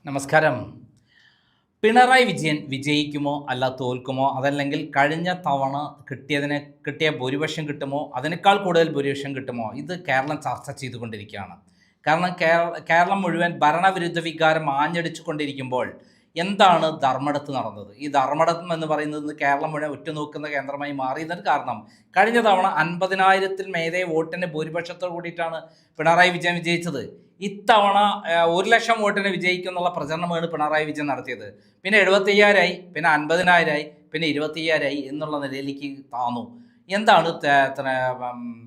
നമസ്കാരം. പിണറായി വിജയൻ വിജയിക്കുമോ അല്ല തോൽക്കുമോ? അതല്ലെങ്കിൽ കഴിഞ്ഞ തവണ കിട്ടിയ ഭൂരിപക്ഷം കിട്ടുമോ? അതിനേക്കാൾ കൂടുതൽ ഭൂരിപക്ഷം കിട്ടുമോ? ഇത് കേരളം ചർച്ച ചെയ്തുകൊണ്ടിരിക്കുകയാണ്. കാരണം കേരളം മുഴുവൻ ഭരണവിരുദ്ധ വികാരം ആഞ്ഞടിച്ചു കൊണ്ടിരിക്കുമ്പോൾ എന്താണ് ധർമ്മടത്ത് നടന്നത്? ഈ ധർമ്മടം എന്ന് പറയുന്നത് കേരളം മുഴുവൻ ഉറ്റുനോക്കുന്ന കേന്ദ്രമായി മാറിയതിന് കാരണം കഴിഞ്ഞ തവണ 50,000-ൽ മേലെ വോട്ടിൻ്റെ ഭൂരിപക്ഷത്തോട് കൂടിയിട്ടാണ് പിണറായി വിജയൻ വിജയിച്ചത്. ഇത്തവണ 1,00,000 വോട്ടിന് വിജയിക്കുമെന്നുള്ള പ്രചരണമാണ് പിണറായി വിജയൻ നടത്തിയത്. പിന്നെ 75,000 പിന്നെ 50,000 പിന്നെ 25,000 എന്നുള്ള നിലയിലേക്ക് താന്നു. എന്താണ്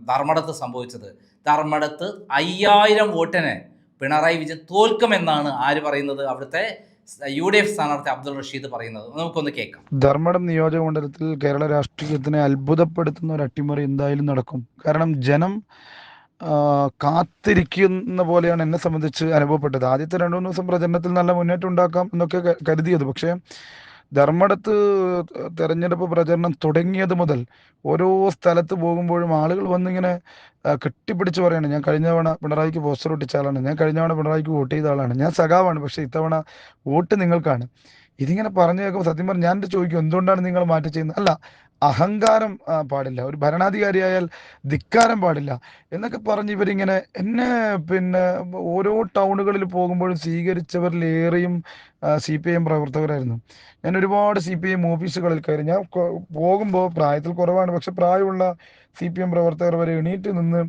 ധർമ്മടത്ത് സംഭവിച്ചത്? ധർമ്മടത്ത് 5,000 വോട്ടിന് പിണറായി വിജയൻ തോൽക്കുമെന്നാണ് ആര് പറയുന്നത്? അവിടുത്തെ UDF സ്ഥാനാർത്ഥി അബ്ദുൾ റഷീദ് പറയുന്നത്. നമുക്കൊന്ന് കേൾക്കാം. ധർമ്മടം നിയോജകമണ്ഡലത്തിൽ കേരള രാഷ്ട്രീയത്തിനെ അത്ഭുതപ്പെടുത്തുന്ന ഒരു അട്ടിമറി എന്തായാലും നടക്കും. കാരണം ജനം കാത്തിരിക്കുന്ന പോലെയാണ് എന്നെ സംബന്ധിച്ച് അനുഭവപ്പെട്ടത്. ആദ്യത്തെ 2-3 ദിവസം പ്രചരണത്തിൽ നല്ല മുന്നേറ്റം ഉണ്ടാക്കാം എന്നൊക്കെ കരുതിയത്. പക്ഷേ ധർമ്മടത്ത് തെരഞ്ഞെടുപ്പ് പ്രചരണം തുടങ്ങിയത് മുതൽ ഓരോ സ്ഥലത്ത് പോകുമ്പോഴും ആളുകൾ വന്നിങ്ങനെ കെട്ടിപ്പിടിച്ച് പറയാണ്, ഞാൻ കഴിഞ്ഞ തവണ പിണറായിക്ക് പോസ്റ്റർ ഒട്ടിച്ച ആളാണ്, ഞാൻ കഴിഞ്ഞ തവണ പിണറായിക്ക് വോട്ട് ചെയ്ത ആളാണ്, ഞാൻ സഖാവാണ്, പക്ഷേ ഇത്തവണ വോട്ട് നിങ്ങൾക്കാണ്. ഇതിങ്ങനെ പറഞ്ഞു കേൾക്കുമ്പോൾ സത്യം പറഞ്ഞാൽ ഞാൻ ചോദിക്കും, എന്തുകൊണ്ടാണ് നിങ്ങൾ മാറ്റി ചെയ്യുന്നത്? അല്ല, അഹങ്കാരം പാടില്ല, ഒരു ഭരണാധികാരിയായാൽ ധിക്കാരം പാടില്ല എന്നൊക്കെ പറഞ്ഞ് ഇവരിങ്ങനെ എന്നെ ഓരോ ടൗണുകളിൽ പോകുമ്പോഴും സ്വീകരിച്ചവരിലേറെയും CPIM പ്രവർത്തകരായിരുന്നു. ഞാൻ ഒരുപാട് CPIM ഓഫീസുകളിൽ കയറി. ഞാൻ പോകുമ്പോൾ പ്രായത്തിൽ കുറവാണ്, പക്ഷെ പ്രായമുള്ള CPIM പ്രവർത്തകർ വരെ എണീറ്റ് നിന്ന്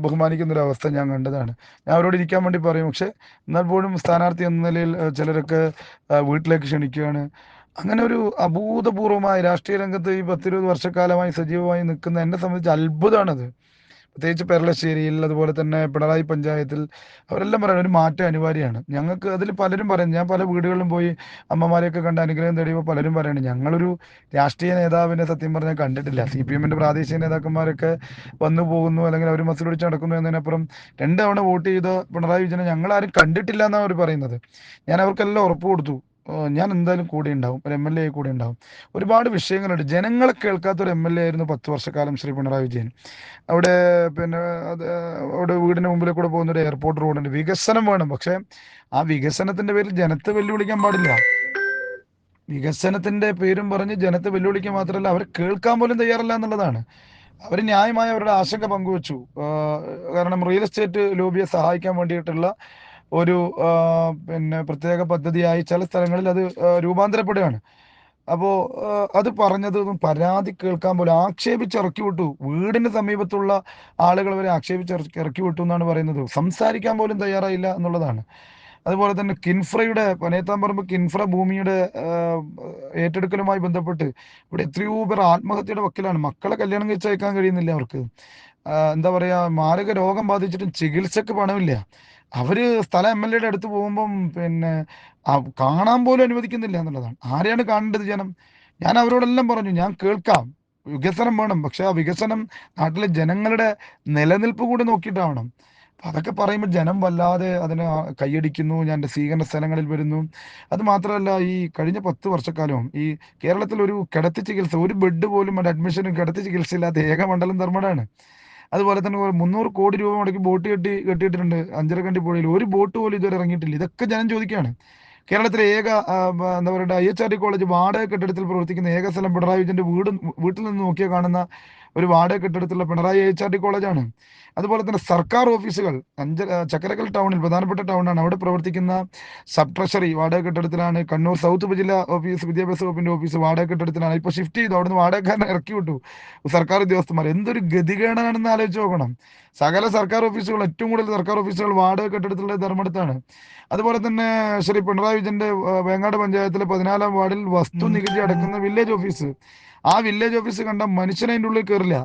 ബഹുമാനിക്കുന്നൊരവസ്ഥ ഞാൻ കണ്ടതാണ്. ഞാൻ അവരോട് ഇരിക്കാൻ വേണ്ടി പറയും, പക്ഷെ എന്നാൽ പോലും സ്ഥാനാർത്ഥി എന്ന നിലയിൽ ചിലരൊക്കെ വീട്ടിലേക്ക് ക്ഷണിക്കുകയാണ്. അങ്ങനെ ഒരു അഭൂതപൂർവമായ രാഷ്ട്രീയ രംഗത്ത് ഈ 10-20 വർഷക്കാലമായി സജീവമായി നിൽക്കുന്ന എന്നെ സംബന്ധിച്ച് അത്ഭുതമാണത്. പ്രത്യേകിച്ച് പെരളശ്ശേരിയിൽ, അതുപോലെ തന്നെ പിണറായി പഞ്ചായത്തിൽ അവരെല്ലാം പറയുന്നത് ഒരു മാറ്റം അനിവാര്യമാണ്. ഞങ്ങൾക്ക് അതിൽ പലരും പറയുന്നത്, ഞാൻ പല വീടുകളിലും പോയി അമ്മമാരെയൊക്കെ കണ്ട് അനുഗ്രഹം തേടിയപ്പോൾ പലരും പറയുന്നത്, ഞങ്ങളൊരു രാഷ്ട്രീയ നേതാവിനെ സത്യം പറഞ്ഞാൽ കണ്ടിട്ടില്ല. CPM-ന്റെ പ്രാദേശിക നേതാക്കന്മാരൊക്കെ വന്നു പോകുന്നു, അല്ലെങ്കിൽ അവർ മസിൽ പിടിച്ച് നടക്കുന്നു എന്നതിനപ്പുറം 2 തവണ വോട്ട് ചെയ്ത പിണറായി വിജയനെ ഞങ്ങളാരും കണ്ടിട്ടില്ല എന്നാണ് അവർ പറയുന്നത്. ഞാൻ അവർക്കെല്ലാം ഉറപ്പ് കൊടുത്തു, ഞാൻ എന്തായാലും കൂടെ ഉണ്ടാവും, ഒരു MLA കൂടെ ഉണ്ടാവും. ഒരുപാട് വിഷയങ്ങളുണ്ട്. ജനങ്ങളെ കേൾക്കാത്തൊരു MLA ആയിരുന്നു 10 വർഷക്കാലം ശ്രീ പിണറായി വിജയൻ. അവിടെ പിന്നെ അത് അവിടെ വീടിന് മുമ്പിൽ കൂടെ പോകുന്ന ഒരു എയർപോർട്ട് റോഡുണ്ട്. വികസനം വേണം, പക്ഷെ ആ വികസനത്തിന്റെ പേരിൽ ജനത്തെ വെല്ലുവിളിക്കാൻ പാടില്ല. വികസനത്തിന്റെ പേരും പറഞ്ഞ് ജനത്തെ വെല്ലുവിളിക്കാൻ മാത്രമല്ല, അവരെ കേൾക്കാൻ പോലും തയ്യാറല്ല എന്നുള്ളതാണ്. അവർ ന്യായമായ അവരുടെ ആശങ്ക പങ്കുവച്ചു. കാരണം റിയൽ എസ്റ്റേറ്റ് ലോബിയെ സഹായിക്കാൻ വേണ്ടിയിട്ടുള്ള ഒരു പ്രത്യേക പദ്ധതിയായി ചില സ്ഥലങ്ങളിൽ അത് രൂപാന്തരപ്പെടുകയാണ്. അപ്പോൾ അത് പറഞ്ഞതൊന്നും പരാതി കേൾക്കാൻ പോലും ആക്ഷേപിച്ചിറക്കി വിട്ടു. വീടിന് സമീപത്തുള്ള ആളുകൾ വരെ ആക്ഷേപിച്ചിറക്കി വിട്ടു എന്നാണ് പറയുന്നത്. സംസാരിക്കാൻ പോലും തയ്യാറായില്ല എന്നുള്ളതാണ്. അതുപോലെ തന്നെ കിൻഫ്രയുടെ പനേത്താമ്പറമ്പ് കിൻഫ്ര ഭൂമിയുടെ ഏറ്റെടുക്കലുമായി ബന്ധപ്പെട്ട് ഇവിടെ എത്രയോ പേർ ആത്മഹത്യയുടെ വക്കിലാണ്. മക്കളെ കല്യാണം കഴിച്ചയക്കാൻ കഴിയുന്നില്ല അവർക്ക്. എന്താ പറയുക, മാരക രോഗം ബാധിച്ചിട്ടും ചികിത്സക്ക് പണമില്ല. അവര് സ്ഥലം MLA-യുടെ അടുത്ത് പോകുമ്പം കാണാൻ പോലും അനുവദിക്കുന്നില്ല എന്നുള്ളതാണ്. ആരെയാണ് കാണേണ്ടത് ജനം? ഞാൻ അവരോടെല്ലാം പറഞ്ഞു, ഞാൻ കേൾക്കാം, വികസനം വേണം, പക്ഷെ ആ വികസനം നാട്ടിലെ ജനങ്ങളുടെ നിലനിൽപ്പ് കൂടി നോക്കിയിട്ടാവണം. അപ്പം അതൊക്കെ പറയുമ്പോൾ ജനം വല്ലാതെ അതിന് കൈയടിക്കുന്നു. ഞാൻ എൻ്റെ സ്വീകരണ സ്ഥലങ്ങളിൽ വരുന്നു. അത് മാത്രമല്ല, ഈ കഴിഞ്ഞ 10 വർഷക്കാലവും ഈ കേരളത്തിൽ ഒരു കിടത്തി ചികിത്സ, ഒരു ബെഡ് പോലും ഒരു അഡ്മിഷനും കിടത്തി ചികിത്സ ഇല്ലാത്ത ഏക മണ്ഡലം ധർമ്മടമാണ്. അതുപോലെ തന്നെ 300 കോടി രൂപ മുടക്കി ബോട്ട് കെട്ടിയിട്ടുണ്ട് അഞ്ചരക്കണ്ടി പുഴയിൽ. ഒരു ബോട്ട് പോലും ഇതുവരെ ഇറങ്ങിയിട്ടില്ല. ഇതൊക്കെ ജനം ചോദിക്കുകയാണ്. കേരളത്തിലെ ഏക എന്താ പറയുക IHRD കോളേജ് വാടക കെട്ടിടത്തിൽ പ്രവർത്തിക്കുന്ന ഏക സ്ഥലം പിണറായി വിജയന്റെ വീട്ടിൽ നിന്ന് നോക്കിയാൽ കാണുന്ന ഒരു വാടക കെട്ടിടത്തിലുള്ള പിണറായി IHRD കോളേജാണ്. അതുപോലെ തന്നെ സർക്കാർ ഓഫീസുകൾ ചക്കരക്കൽ ടൗണിൽ, പ്രധാനപ്പെട്ട ടൗണാണ്, അവിടെ പ്രവർത്തിക്കുന്ന സബ് ട്രഷറി വാടക കെട്ടിടത്തിലാണ്. കണ്ണൂർ സൗത്ത് ഉപജില്ല ഓഫീസ്, വിദ്യാഭ്യാസ വകുപ്പിന്റെ ഓഫീസ് വാടക കെട്ടിടത്തിലാണ്. ഇപ്പോൾ ഷിഫ്റ്റ് ചെയ്തു, അവിടുന്ന് വാടകക്കാരനെ ഇറക്കി വിട്ടു സർക്കാർ ഉദ്യോഗസ്ഥന്മാർ. എന്തൊരു ഗതികേടാണെന്ന് ആലോചിച്ച് നോക്കണം. സകല സർക്കാർ ഓഫീസുകൾ, ഏറ്റവും കൂടുതൽ സർക്കാർ ഓഫീസുകൾ വാടക കെട്ടിടത്തിലുള്ള ധർമ്മടത്താണ്. അതുപോലെ തന്നെ ശ്രീ പിണറായി വിജയന്റെ വേങ്ങാട് പഞ്ചായത്തിലെ 14-ാം വാർഡിൽ വസ്തു നികുതി അടക്കുന്ന വില്ലേജ് ഓഫീസ്, ആ വില്ലേജ് ഓഫീസ് കണ്ട മനുഷ്യനെ അതിൻ്റെ ഉള്ളിൽ കയറില്ല.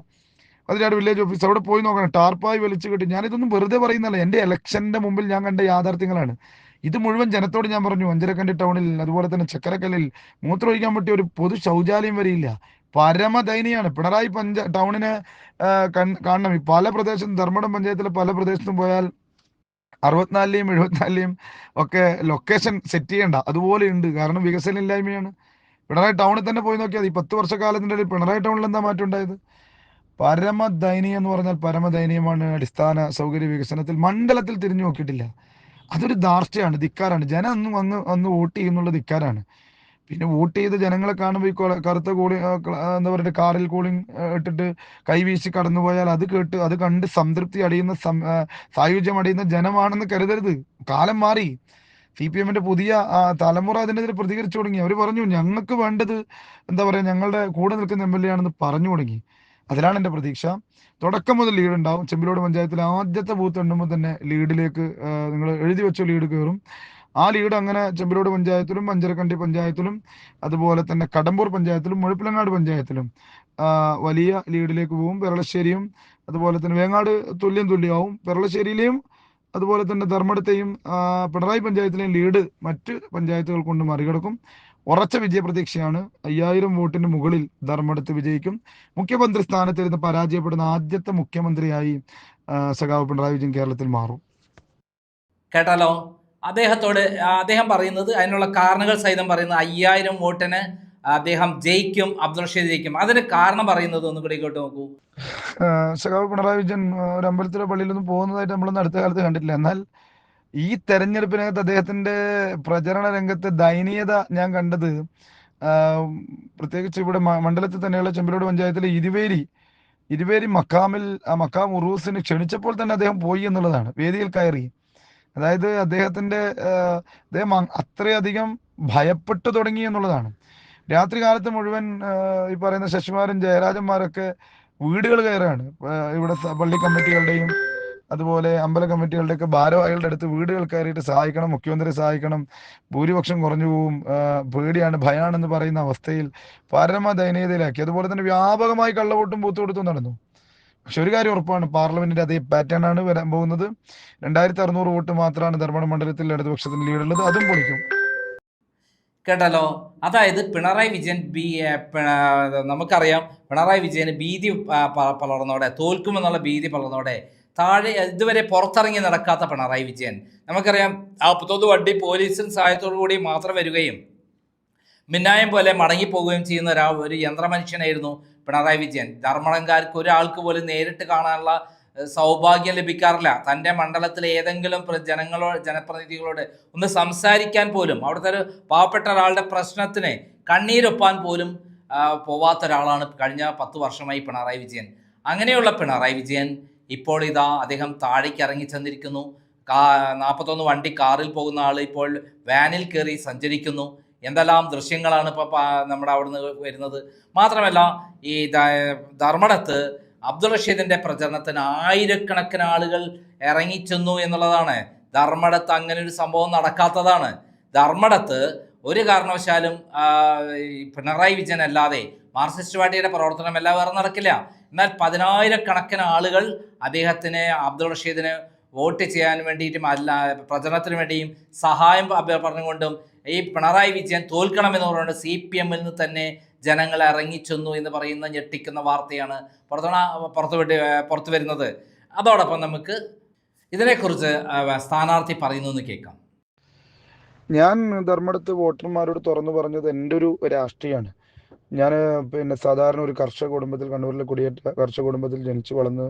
അതിലാണ് വില്ലേജ് ഓഫീസ്. അവിടെ പോയി നോക്കണം, ടാർപ്പായി വലിച്ചു കെട്ടി. ഞാനിതൊന്നും വെറുതെ പറയുന്നല്ല, എൻ്റെ ഇലക്ഷന്റെ മുമ്പിൽ ഞാൻ കണ്ട യാഥാർത്ഥ്യങ്ങളാണ്. ഇത് മുഴുവൻ ജനത്തോട് ഞാൻ പറഞ്ഞു. അഞ്ചരക്കണ്ടി ടൗണിൽ, അതുപോലെ തന്നെ ചക്കരക്കല്ലിൽ മൂത്രമൊഴിക്കാൻ പറ്റിയ ഒരു പൊതു ശൗചാലയം വരെയില്ല. പരമദയനീയാണ്. പിണറായി ടൗണിനെ കാണണം. ഈ പല പ്രദേശത്തും, ധർമ്മടം പഞ്ചായത്തിലെ പല പ്രദേശത്തും പോയാൽ 64-ലെയും 74-ലെയും ഒക്കെ ലൊക്കേഷൻ സെറ്റ് ചെയ്യണ്ട, അതുപോലെ ഉണ്ട്. കാരണം വികസനം ഇല്ലായ്മയാണ്. പിണറായി ടൗണിൽ തന്നെ പോയി നോക്കിയാൽ ഈ 10 വർഷക്കാലത്തിൻ്റെ ഇടയിൽ പിണറായി ടൗണിൽ എന്താ മാറ്റം ഉണ്ടായത്? പരമദയനീയം എന്ന് പറഞ്ഞാൽ പരമദയനീയമാണ്. അടിസ്ഥാന സൗകര്യ വികസനത്തിൽ മണ്ഡലത്തിൽ തിരിഞ്ഞു നോക്കിയിട്ടില്ല. അതൊരു ധാർഷ്ട്യമാണ്, ധിക്കാരാണ്. ജനം അന്ന് വോട്ട് ചെയ്യുന്നുള്ള ധിക്കാരാണ്. പിന്നെ വോട്ട് ചെയ്ത ജനങ്ങളെ കാണുമ്പോൾ ഈ കറുത്ത എന്താ പറയുക, കാറിൽ കൂളിംഗ് ഇട്ടിട്ട് കൈവീശി കടന്നുപോയാൽ അത് കേട്ട് അത് കണ്ട് സംതൃപ്തി അടയുന്ന സായുജ്യം അടയുന്ന ജനമാണെന്ന് കരുതരുത്. കാലം മാറി. CPM-ന്റെ പുതിയ തലമുറ അതിനെതിരെ പ്രതികരിച്ചു തുടങ്ങി. അവർ പറഞ്ഞു ഞങ്ങൾക്ക് വേണ്ടത് എന്താ പറയുക, ഞങ്ങളുടെ കൂടെ നിൽക്കുന്ന MLA ആണെന്ന് പറഞ്ഞു തുടങ്ങി. അതിലാണ് എൻ്റെ പ്രതീക്ഷ. തുടക്കം മുതൽ ലീഡ് ഉണ്ടാവും. ചെമ്പിലോട് പഞ്ചായത്തിൽ ആദ്യത്തെ ബൂത്ത് എണ്ണുമ്പോൾ തന്നെ ലീഡിലേക്ക് നിങ്ങൾ എഴുതി വെച്ച ലീഡ് കയറും. ആ ലീഡ് അങ്ങനെ ചെമ്പിലോട് പഞ്ചായത്തിലും അഞ്ചരക്കണ്ടി പഞ്ചായത്തിലും അതുപോലെ തന്നെ കടമ്പൂർ പഞ്ചായത്തിലും മുഴപ്പിലങ്ങാട് പഞ്ചായത്തിലും വലിയ ലീഡിലേക്ക് പോകും. പെരളശ്ശേരിയും അതുപോലെ തന്നെ വേങ്ങാട് തുല്യമാവും. പെരളശ്ശേരിയിലെയും അതുപോലെ തന്നെ ധർമ്മടത്തെയും പിണറായി പഞ്ചായത്തിലെയും ലീഡ് മറ്റ് പഞ്ചായത്തുകൾ കൊണ്ട് മറികടക്കും. ഉറച്ച വിജയപ്രതീക്ഷയാണ്. 5000 വോട്ടിന് മുകളിൽ ധർമ്മടത്ത് വിജയിക്കും. മുഖ്യമന്ത്രി സ്ഥാനത്തിരുന്ന് പരാജയപ്പെടുന്ന ആദ്യത്തെ മുഖ്യമന്ത്രിയായി സഖാവ് പിണറായി വിജയൻ കേരളത്തിൽ മാറും. കേട്ടാലോ? അദ്ദേഹം പറയുന്നത്, അതിനുള്ള കാരണങ്ങൾ സഹിതം പറയുന്നത് 5000 വോട്ടിന് അദ്ദേഹം ജയിക്കും, അബ്ദുൾ റഷീദ് ജയിക്കും. അതിന് കാരണം പറയുന്നത് ഒന്നും കൂടി ഇങ്ങോട്ട് നോക്കൂ. സഖാവ് പിണറായി വിജയൻ ഒരു അമ്പലത്തിലോ പള്ളിയിലൊന്നും പോകുന്നതായിട്ട് നമ്മളൊന്നും അടുത്ത കാലത്ത് കണ്ടിട്ടില്ല. എന്നാൽ ഈ തെരഞ്ഞെടുപ്പിനകത്ത് അദ്ദേഹത്തിന്റെ പ്രചരണ രംഗത്തെ ദയനീയത ഞാൻ കണ്ടത്, പ്രത്യേകിച്ച് ഇവിടെ മണ്ഡലത്തിൽ തന്നെയുള്ള ചെമ്പിലോട് പഞ്ചായത്തിലെ ഇരുവേരി മക്കാം ഉറൂസിന് ക്ഷണിച്ചപ്പോൾ തന്നെ അദ്ദേഹം പോയി എന്നുള്ളതാണ്. വേദിയിൽ കയറി. അതായത് അദ്ദേഹം അത്രയധികം ഭയപ്പെട്ടു തുടങ്ങി എന്നുള്ളതാണ്. രാത്രി കാലത്ത് മുഴുവൻ ഈ പറയുന്ന ശശിമാരും ജയരാജന്മാരൊക്കെ വീടുകൾ കയറുകയാണ്. ഇവിടെ പള്ളി കമ്മിറ്റികളുടെയും അതുപോലെ അമ്പല കമ്മിറ്റികളുടെയൊക്കെ ഭാരവാഹികളുടെ അടുത്ത് വീടുകൾ കയറിയിട്ട് സഹായിക്കണം, മുഖ്യമന്ത്രി സഹായിക്കണം, ഭൂരിപക്ഷം കുറഞ്ഞു പോവും, പേടിയാണ്, ഭയാണെന്ന് പറയുന്ന അവസ്ഥയിൽ പരമ ദയനീയതയിലാക്കി. അതുപോലെ തന്നെ വ്യാപകമായി കള്ളവോട്ടും ബൂത്ത് കൊടുത്തും നടന്നു. പക്ഷെ ഒരു കാര്യം ഉറപ്പാണ്, പാർലമെന്റിന്റെ അതേ പാറ്റേൺ ആണ് വരാൻ പോകുന്നത്. 2600 വോട്ട് മാത്രമാണ് ധർമ്മടം മണ്ഡലത്തിൽ ഇടതുപക്ഷത്തിന് ലീഡുള്ളത്. അതും പൊളിക്കും. കേട്ടല്ലോ? അതായത് പിണറായി വിജയൻ നമുക്കറിയാം, പിണറായി വിജയന് ഭീതി പലർന്നോടെ, തോൽക്കുമെന്നുള്ള ഭീതി പലർന്നോടെ താഴെ ഇതുവരെ പുറത്തിറങ്ങി നടക്കാത്ത പിണറായി വിജയൻ, നമുക്കറിയാം 41 വണ്ടി പോലീസിന് സഹായത്തോടു കൂടി മാത്രം വരികയും മിന്നായം പോലെ മടങ്ങിപ്പോവുകയും ചെയ്യുന്ന ഒരു യന്ത്രമനുഷ്യനായിരുന്നു പിണറായി വിജയൻ. ധർമ്മടംകാർക്ക് ഒരാൾക്ക് പോലും നേരിട്ട് കാണാനുള്ള സൗഭാഗ്യം ലഭിക്കാറില്ല. തൻ്റെ മണ്ഡലത്തിലെ ഏതെങ്കിലും ജനപ്രതിനിധികളോട് ഒന്ന് സംസാരിക്കാൻ പോലും, അവിടുത്തെ ഒരു പാവപ്പെട്ട ഒരാളുടെ പ്രശ്നത്തിന് കണ്ണീരൊപ്പാൻ പോലും പോവാത്ത ഒരാളാണ് കഴിഞ്ഞ 10 വർഷമായി പിണറായി വിജയൻ. അങ്ങനെയുള്ള പിണറായി വിജയൻ ഇപ്പോൾ അദ്ദേഹം താഴേക്ക് ഇറങ്ങി ചെന്നിരിക്കുന്നു. 41 വണ്ടി കാറിൽ പോകുന്ന ആൾ ഇപ്പോൾ വാനിൽ കയറി സഞ്ചരിക്കുന്നു. എന്തെല്ലാം ദൃശ്യങ്ങളാണ് ഇപ്പോൾ നമ്മുടെ അവിടുന്ന് വരുന്നത്. മാത്രമല്ല, ഈ ധർമ്മടത്ത് അബ്ദുൾ റഷീദിൻ്റെ പ്രചരണത്തിന് ആയിരക്കണക്കിന് ആളുകൾ ഇറങ്ങിച്ചെന്നു എന്നുള്ളതാണ്. ധർമ്മടത്ത് അങ്ങനെ ഒരു സംഭവം നടക്കാത്തതാണ്. ധർമ്മടത്ത് ഒരു കാരണവശാലും പിണറായി വിജയൻ അല്ലാതെ മാർക്സിസ്റ്റ് പാർട്ടിയുടെ പ്രവർത്തനം എല്ലാം വേറെ നടക്കില്ല. എന്നാൽ 10000കണക്കിന് ആളുകൾ അദ്ദേഹത്തിന്, അബ്ദുൾ റഷീദിന് വോട്ട് ചെയ്യാൻ വേണ്ടിയിട്ടും പ്രചരണത്തിന് വേണ്ടിയും സഹായം പറഞ്ഞുകൊണ്ടും ഈ പിണറായി വിജയൻ തോൽക്കണമെന്ന് പറഞ്ഞുകൊണ്ട് CPM-ൽ നിന്ന് തന്നെ ജനങ്ങൾ ഇറങ്ങിച്ചെന്നു എന്ന് പറയുന്ന ഞെട്ടിക്കുന്ന വാർത്തയാണ് പുറത്തു വരുന്നത്. അതോടൊപ്പം നമുക്ക് ഇതിനെക്കുറിച്ച് സ്ഥാനാർത്ഥി പറയുന്നു എന്ന് കേൾക്കാം. ഞാൻ ധർമ്മടത്ത് വോട്ടർമാരോട് തുറന്നു പറഞ്ഞത് എൻ്റെ ഒരു രാഷ്ട്രീയമാണ്. ഞാൻ പിന്നെ സാധാരണ ഒരു കർഷക കുടുംബത്തിൽ, കണ്ണൂരിലെ കുടിയേറ്റ കർഷക കുടുംബത്തിൽ ജനിച്ചു വളർന്ന്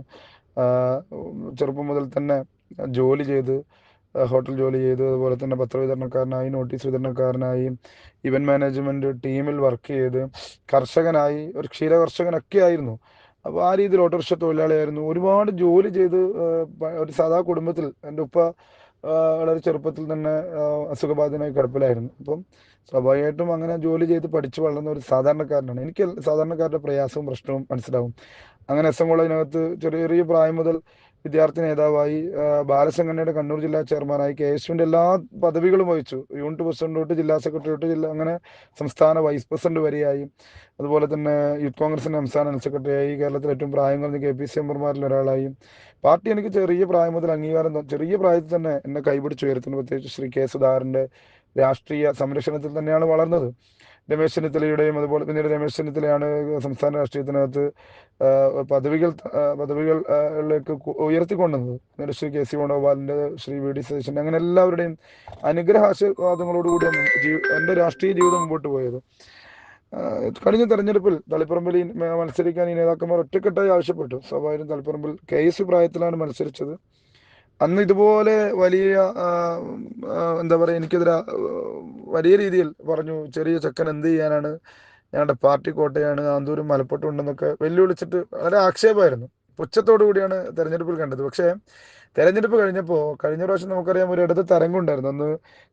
ചെറുപ്പം മുതൽ തന്നെ ജോലി ചെയ്ത്, ഹോട്ടൽ ജോലി ചെയ്ത്, അതുപോലെ തന്നെ പത്രവിതരണക്കാരനായി, നോട്ടീസ് വിതരണക്കാരനായി, ഇവന്റ് മാനേജ്മെന്റ് ടീമിൽ വർക്ക് ചെയ്ത്, കർഷകനായി, ഒരു ക്ഷീര കർഷകനൊക്കെ ആയിരുന്നു. അപ്പോൾ ആ രീതിയിൽ ഓട്ടോറിക്ഷ തൊഴിലാളിയായിരുന്നു. ഒരുപാട് ജോലി ചെയ്ത് ഒരു സാധാ കുടുംബത്തിൽ, എൻ്റെ ഉപ്പ വളരെ ചെറുപ്പത്തിൽ തന്നെ അസുഖബാധിതനായി കിടപ്പിലായിരുന്നു. അപ്പം സ്വാഭാവികമായിട്ടും അങ്ങനെ ജോലി ചെയ്ത് പഠിച്ചു വളർന്ന ഒരു സാധാരണക്കാരനാണ്. എനിക്ക് സാധാരണക്കാരുടെ പ്രയാസവും പ്രശ്നവും മനസ്സിലാവും. അങ്ങനെ SM കോളേജിനകത്ത് ചെറിയ പ്രായം മുതൽ വിദ്യാർത്ഥി നേതാവായി, ബാലസംഘടനയുടെ കണ്ണൂർ ജില്ലാ ചെയർമാനായി, KSUവിൻ്റെ എല്ലാ പദവികളും വഹിച്ചു. യൂണിറ്റ് പ്രസിഡന്റ് തൊട്ട് ജില്ലാ സെക്രട്ടറി തൊട്ട് അങ്ങനെ സംസ്ഥാന വൈസ് പ്രസിഡന്റ് വരെയായി. അതുപോലെ തന്നെ യൂത്ത് കോൺഗ്രസിന്റെ സംസ്ഥാന സെക്രട്ടറിയായി. കേരളത്തിലെ ഏറ്റവും പ്രായം കുറഞ്ഞ KPC മെമ്പർമാരിൽ ഒരാളായി. പാർട്ടി എനിക്ക് ചെറിയ പ്രായം മുതൽ അംഗീകാരം, ചെറിയ പ്രായത്തിൽ തന്നെ എന്നെ കൈപിടിച്ച് ഉയർത്തുന്നു. പ്രത്യേകിച്ച് ശ്രീ K. സുധാകരൻ്റെ രാഷ്ട്രീയ സംരക്ഷണത്തിൽ തന്നെയാണ് വളർന്നത്. രമേശ് ചെന്നിത്തലയുടെയും അതുപോലെ പിന്നീട് രമേശ് ചെന്നിത്തലയാണ് സംസ്ഥാന രാഷ്ട്രീയത്തിനകത്ത് പദവികളിലേക്ക് ഉയർത്തിക്കൊണ്ടുവന്നത്. പിന്നീട് ശ്രീ KC വേണുഗോപാലിൻ്റെ, ശ്രീ VD സതീശൻ്റെ, അങ്ങനെ എല്ലാവരുടെയും അനുഗ്രഹാശീർവാദങ്ങളോടുകൂടി എൻ്റെ രാഷ്ട്രീയ ജീവിതം മുമ്പോട്ട് പോയത്. കഴിഞ്ഞ തെരഞ്ഞെടുപ്പിൽ തളിപ്പറമ്പിൽ മത്സരിക്കാൻ ഈ നേതാക്കന്മാർ ഒറ്റക്കെട്ടായി ആവശ്യപ്പെട്ടു. സ്വാഭാവികം തളിപ്പറമ്പിൽ KS പ്രായത്തിലാണ് മത്സരിച്ചത്. അന്ന് ഇതുപോലെ വലിയ എന്താ പറയുക, എനിക്കെതിരെ വലിയ രീതിയിൽ പറഞ്ഞു, ചെറിയ ചെക്കൻ എന്ത് ചെയ്യാനാണ്, ഞങ്ങളുടെ പാർട്ടി കോട്ടയാണ്, ആന്തൂരും മലപ്പുറത്തും ഉണ്ടെന്നൊക്കെ വെല്ലുവിളിച്ചിട്ട് വളരെ ആക്ഷേപമായിരുന്നു. പുച്ഛത്തോടു കൂടിയാണ് തെരഞ്ഞെടുപ്പിൽ കണ്ടത്. പക്ഷേ തെരഞ്ഞെടുപ്പ് കഴിഞ്ഞപ്പോൾ, കഴിഞ്ഞ പ്രാവശ്യം നമുക്കറിയാം ഒരു ഇടത് തരംഗം ഉണ്ടായിരുന്നു. അന്ന്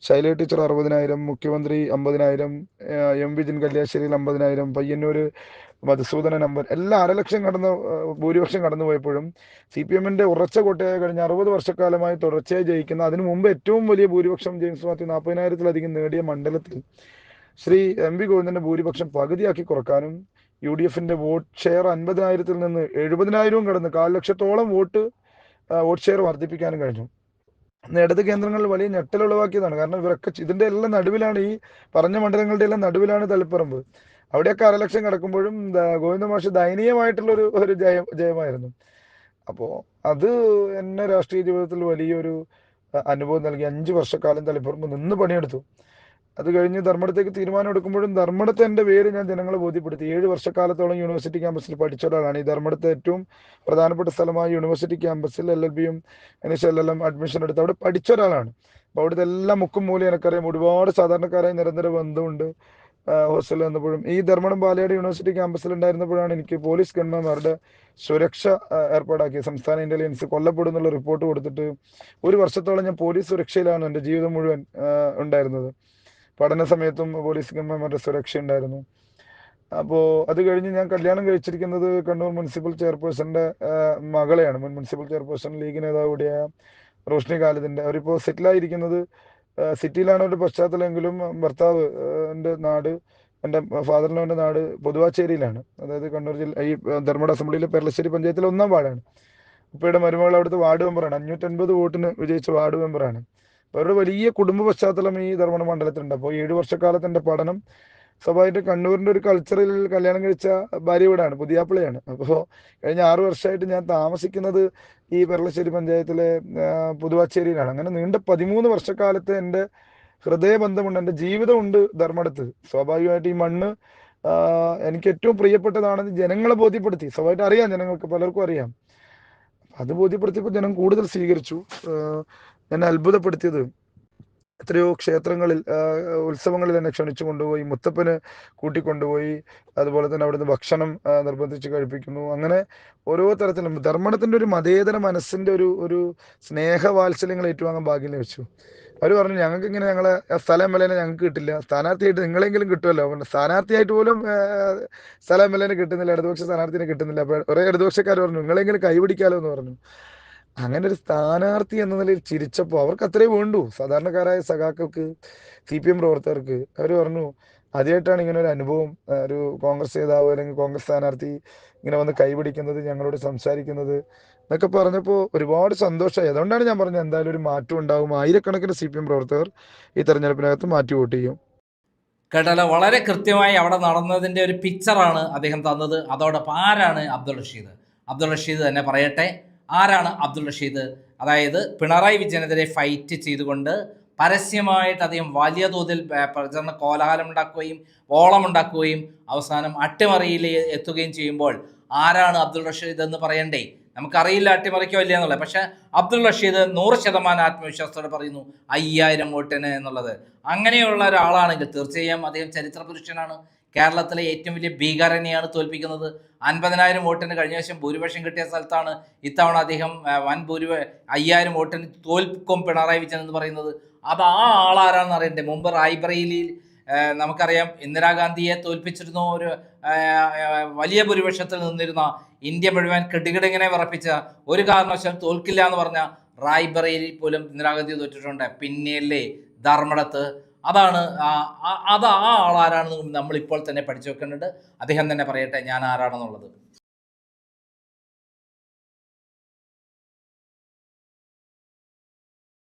ശൈലജ ടീച്ചർ 60,000, മുഖ്യമന്ത്രി 50,000, എം വിജിൻ കല്യാശ്ശേരിയിൽ 50,000, പയ്യന്നൂർ മധുസൂദനൻ നമ്പർ എല്ലാം 1,00,000 കടന്ന് ഭൂരിപക്ഷം കടന്നു പോയപ്പോഴും CPM-ന്റെ ഉറച്ച കോട്ടയായി കഴിഞ്ഞ 60 വർഷക്കാലമായി തുടർച്ചയായി ജയിക്കുന്ന, അതിനു മുമ്പ് ഏറ്റവും വലിയ ഭൂരിപക്ഷം ജെയിംസ് മാത്യു 40,000-ത്തിലധികം നേടിയ മണ്ഡലത്തിൽ ശ്രീ MV ഗോവിന്ദന്റെ ഭൂരിപക്ഷം പകുതിയാക്കി കുറക്കാനും UDF-ന്റെ വോട്ട് ഷെയർ 50,000-ത്തിൽ നിന്ന് 70,000-വും കടന്ന് 1,00,000-ഓളം വോട്ട് ഷെയർ വർദ്ധിപ്പിക്കാനും കഴിഞ്ഞു. ഇടത് കേന്ദ്രങ്ങളിൽ വലിയ ഞെട്ടലുളവാക്കിയതാണ്. കാരണം ഇവരൊക്കെ ഇതിന്റെ എല്ലാം നടുവിലാണ്, ഈ പറഞ്ഞ മണ്ഡലങ്ങളുടെ എല്ലാം നടുവിലാണ് തളിപ്പറമ്പ്. അവിടെയൊക്കെ 1,00,000 കിടക്കുമ്പോഴും ഗോവിന്ദ മാഷ് ദയനീയമായിട്ടുള്ള ഒരു ജയമായിരുന്നു. അപ്പോൾ അത് എന്നെ രാഷ്ട്രീയ ജീവിതത്തിൽ വലിയൊരു അനുഭവം നൽകി. 5 വർഷക്കാലം തളിപ്പറമ്പ് നിന്ന് പണിയെടുത്തു. അത് കഴിഞ്ഞ് ധർമ്മടത്തേക്ക് തീരുമാനം എടുക്കുമ്പോഴും ധർമ്മടത്തെ എൻ്റെ പേര് ഞാൻ ജനങ്ങളെ ബോധ്യപ്പെടുത്തി. 7 വർഷക്കാലത്തോളം യൂണിവേഴ്സിറ്റി ക്യാമ്പസിൽ പഠിച്ച ഒരാളാണ്. ഈ ധർമ്മടത്തെ ഏറ്റവും പ്രധാനപ്പെട്ട സ്ഥലമായ യൂണിവേഴ്സിറ്റി ക്യാമ്പസിൽ LLB-യും LLM അഡ്മിഷൻ എടുത്ത് അവിടെ പഠിച്ച ഒരാളാണ്. അപ്പോൾ അവിടുത്തെ എല്ലാ മുക്കും മൂലയും എനിക്കറിയാം. ഒരുപാട് സാധാരണക്കാരായി നിരന്തര ബന്ധമുണ്ട്. ഹോസ്റ്റലിൽ വന്നപ്പോഴും ഈ ധർമ്മടം പാലയാട് യൂണിവേഴ്സിറ്റി ക്യാമ്പസിൽ ഉണ്ടായിരുന്നപ്പോഴാണ് എനിക്ക് പോലീസ് ഗൺമാൻമാരുടെ സുരക്ഷ ഏർപ്പാടാക്കി. സംസ്ഥാന ഇന്റലിജൻസ് കൊല്ലപ്പെടുന്നുള്ള റിപ്പോർട്ട് കൊടുത്തിട്ട് 1 വർഷത്തോളം ഞാൻ പോലീസ് സുരക്ഷയിലാണ് എൻ്റെ ജീവിതം മുഴുവൻ ഉണ്ടായിരുന്നത്. പഠന സമയത്തും പോലീസ് ഗൺമാൻമാരുടെ സുരക്ഷ ഉണ്ടായിരുന്നു. അപ്പോൾ അത് കഴിഞ്ഞ് ഞാൻ കല്യാണം കഴിച്ചിരിക്കുന്നത് കണ്ണൂർ മുനിസിപ്പൽ ചെയർപേഴ്സന്റെ മകളെയാണ്. മുൻ മുനിസിപ്പൽ ചെയർപേഴ്സൺ, ലീഗ് നേതാവ് കൂടിയായ റോഷ്നി ഖാലിദിന്റെ. അവരിപ്പോൾ സെറ്റിലായിരിക്കുന്നത് സിറ്റിയിലാണ് ഒരു പശ്ചാത്തലമെങ്കിലും ഭർത്താവ് എൻ്റെ നാട്, എൻ്റെ ഫാദറിൻ്റെ നാട് പൊതുവാച്ചേരിയിലാണ്. അതായത് കണ്ണൂർ ജില്ല, ഈ ധർമ്മട അസംബ്ലിയിലെ പെർളശ്ശേരി പഞ്ചായത്തിലെ 1-ാം വാർഡാണ്. ഉപ്പയുടെ മരുമകൾ അവിടുത്തെ വാർഡ് മെമ്പറാണ്. 550 വോട്ടിന് വിജയിച്ച വാർഡ് മെമ്പറാണ്. അവരുടെ വലിയ കുടുംബ പശ്ചാത്തലം ഈ ധർമ്മട മണ്ഡലത്തിലുണ്ട്. അപ്പോൾ 7 വർഷക്കാലത്തെ പഠനം സ്വാഭാവികമായിട്ട് കണ്ണൂരിൻ്റെ ഒരു കൾച്ചറിൽ കല്യാണം കഴിച്ച ഭാര്യ വീടാണ്, പുതിയാപ്പിളയാണ്. അപ്പോൾ കഴിഞ്ഞ 6 വർഷമായിട്ട് ഞാൻ താമസിക്കുന്നത് ഈ പെർളശ്ശേരി പഞ്ചായത്തിലെ പുതുവാച്ചേരിയിലാണ്. അങ്ങനെ നീണ്ട 13 വർഷക്കാലത്തെ എൻ്റെ ഹൃദയബന്ധമുണ്ട്, എൻ്റെ ജീവിതമുണ്ട് ധർമ്മടത്ത്. സ്വാഭാവികമായിട്ട് ഈ മണ്ണ് എനിക്ക് ഏറ്റവും പ്രിയപ്പെട്ടതാണെന്ന് ജനങ്ങളെ ബോധ്യപ്പെടുത്തി. സ്വാഭാവികമായിട്ട് അറിയാം, ജനങ്ങൾക്ക് പലർക്കും അറിയാം. അത് ബോധ്യപ്പെടുത്തിയപ്പോൾ ജനം കൂടുതൽ സ്വീകരിച്ചു. എന്നെ അത്ഭുതപ്പെടുത്തിയത് എത്രയോ ക്ഷേത്രങ്ങളിൽ ഉത്സവങ്ങളിൽ എന്നെ ക്ഷണിച്ചു കൊണ്ടുപോയി, മുത്തപ്പന് കൂട്ടിക്കൊണ്ടുപോയി. അതുപോലെ തന്നെ അവിടുന്ന് ഭക്ഷണം നിർബന്ധിച്ച് കഴിപ്പിക്കുന്നു. അങ്ങനെ ഓരോ തരത്തിലും ധർമ്മടത്തിൻ്റെ ഒരു മതേതര മനസ്സിൻ്റെ ഒരു സ്നേഹവാത്സല്യങ്ങൾ ഏറ്റുവാങ്ങാൻ ഭാഗ്യം ലഭിച്ചു. അവർ പറഞ്ഞു, ഞങ്ങൾക്ക് ഇങ്ങനെ ഞങ്ങളെ സ്ഥലം MLA ഞങ്ങൾക്ക് കിട്ടില്ല, സ്ഥാനാർത്ഥിയായിട്ട് നിങ്ങളെങ്കിലും കിട്ടുമല്ലോ. സ്ഥാനാർത്ഥിയായിട്ട് പോലും സ്ഥലം MLA കിട്ടുന്നില്ല, ഇടതുപക്ഷ സ്ഥാനാർത്ഥിനെ കിട്ടുന്നില്ല. അപ്പോൾ ഒരേ ഇടതുപക്ഷക്കാർ പറഞ്ഞു, നിങ്ങളെങ്കിലും കൈപിടിക്കാലോ എന്ന് പറഞ്ഞു. അങ്ങനെ ഒരു സ്ഥാനാർത്ഥി എന്ന നിലയിൽ ചിരിച്ചപ്പോൾ അവർക്ക് അത്രേ വേണ്ടു. സാധാരണക്കാരായ സഖാക്കൾക്ക്, CPM പ്രവർത്തകർക്ക്. അവർ പറഞ്ഞു, ആദ്യമായിട്ടാണ് ഇങ്ങനെ ഒരു അനുഭവം, ഒരു കോൺഗ്രസ് നേതാവ് അല്ലെങ്കിൽ കോൺഗ്രസ് സ്ഥാനാർത്ഥി ഇങ്ങനെ വന്ന് കൈപിടിക്കുന്നത്, ഞങ്ങളോട് സംസാരിക്കുന്നത് എന്നൊക്കെ പറഞ്ഞപ്പോൾ ഒരുപാട് സന്തോഷമായി. അതുകൊണ്ടാണ് ഞാൻ പറഞ്ഞത്, എന്തായാലും ഒരു മാറ്റം ഉണ്ടാകും. ആയിരക്കണക്കിന് CPM പ്രവർത്തകർ ഈ തെരഞ്ഞെടുപ്പിനകത്ത് മാറ്റി വോട്ട് ചെയ്യും. കേട്ടാലോ, വളരെ കൃത്യമായി അവിടെ നടന്നതിൻ്റെ ഒരു പിക്ചറാണ് അദ്ദേഹം തന്നത്. അതോടൊപ്പം ആരാണ് അബ്ദുൾ റഷീദ്? അബ്ദുൾ റഷീദ് തന്നെ പറയട്ടെ, ആരാണ് അബ്ദുൾ റഷീദ്? അതായത് പിണറായി വിജയനെതിരെ ഫൈറ്റ് ചെയ്തുകൊണ്ട് പരസ്യമായിട്ട് അദ്ദേഹം വലിയ തോതിൽ പ്രചരണ കോലാഹലം ഉണ്ടാക്കുകയും ഓളമുണ്ടാക്കുകയും അവസാനം അട്ടിമറിയിൽ എത്തുകയും ചെയ്യുമ്പോൾ ആരാണ് അബ്ദുൾ റഷീദ് എന്ന് പറയണ്ടേ? നമുക്കറിയില്ല അട്ടിമറിക്കോ ഇല്ല എന്നുള്ളത്. പക്ഷേ അബ്ദുൾ റഷീദ് 100% ആത്മവിശ്വാസത്തോടെ പറയുന്നു 5000 വോട്ടിന് എന്നുള്ളത്. അങ്ങനെയുള്ള ഒരാളാണെങ്കിൽ തീർച്ചയായും അദ്ദേഹം ചരിത്ര പുരുഷനാണ്. കേരളത്തിലെ ഏറ്റവും വലിയ ഭീകരനെയാണ് തോൽപ്പിക്കുന്നത്. 50,000 വോട്ടിന് കഴിഞ്ഞ വർഷം ഭൂരിപക്ഷം കിട്ടിയ സ്ഥലത്താണ് ഇത്തവണ അദ്ദേഹം 5000 വോട്ടിന് തോൽക്കും പിണറായി വിജയൻ എന്ന് പറയുന്നത്. അത് ആ ആളാരാണെന്ന് അറിയണ്ടേ? മുമ്പ് റായ്ബറേലിയിൽ നമുക്കറിയാം ഇന്ദിരാഗാന്ധിയെ തോൽപ്പിച്ചിരുന്ന ഒരു വലിയ ഭൂരിപക്ഷത്തിൽ നിന്നിരുന്ന, ഇന്ത്യ മുഴുവൻ കിടുകിടിങ്ങനെ വിറപ്പിച്ച, ഒരു കാരണവശാലും തോൽക്കില്ല എന്ന് പറഞ്ഞ റായ്ബറേലിയിൽ പോലും ഇന്ദിരാഗാന്ധി തോറ്റിട്ടുണ്ട്. പിന്നെയല്ലേ ധർമ്മടത്ത്? അതാണ് ആ ആളാരാണെന്ന് നമ്മൾ ഇപ്പോൾ തന്നെ പഠിച്ചു വെക്കുന്നുണ്ട്. അദ്ദേഹം തന്നെ പറയട്ടെ ഞാൻ ആരാണെന്നുള്ളത്.